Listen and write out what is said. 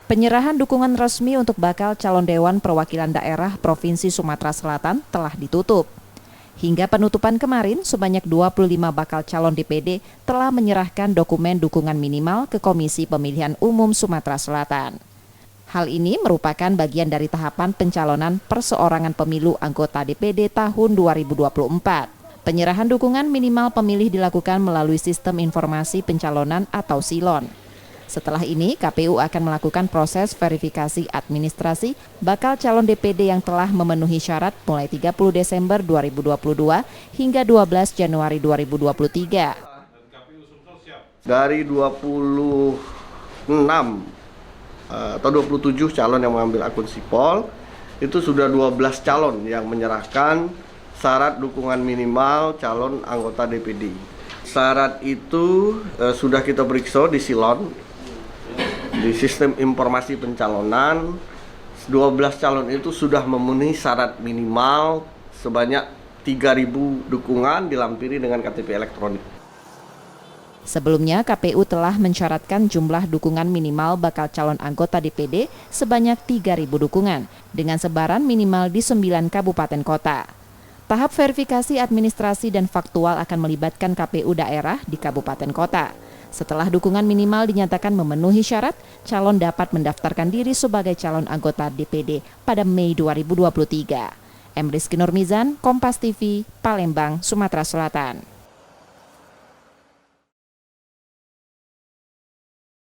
Penyerahan dukungan resmi untuk bakal calon Dewan Perwakilan Daerah Provinsi Sumatera Selatan telah ditutup. Hingga penutupan kemarin, sebanyak 25 bakal calon DPD telah menyerahkan dokumen dukungan minimal ke Komisi Pemilihan Umum Sumatera Selatan. Hal ini merupakan bagian dari tahapan pencalonan perseorangan pemilu anggota DPD tahun 2024. Penyerahan dukungan minimal pemilih dilakukan melalui Sistem Informasi Pencalonan atau SILON. Setelah ini, KPU akan melakukan proses verifikasi administrasi bakal calon DPD yang telah memenuhi syarat mulai 30 Desember 2022 hingga 12 Januari 2023. Dari 26 atau 27 calon yang mengambil akun sipol, itu sudah 12 calon yang menyerahkan syarat dukungan minimal calon anggota DPD. Syarat itu sudah kita periksa di SILON, di Sistem Informasi Pencalonan. 12 calon itu sudah memenuhi syarat minimal sebanyak 3.000 dukungan dilampiri dengan KTP elektronik. Sebelumnya, KPU telah mensyaratkan jumlah dukungan minimal bakal calon anggota DPD sebanyak 3.000 dukungan dengan sebaran minimal di 9 kabupaten kota. Tahap verifikasi administrasi dan faktual akan melibatkan KPU daerah di kabupaten kota. Setelah dukungan minimal dinyatakan memenuhi syarat, calon dapat mendaftarkan diri sebagai calon anggota DPD pada Mei 2023. M. Rizky Nurmizan, Kompas TV, Palembang, Sumatera Selatan.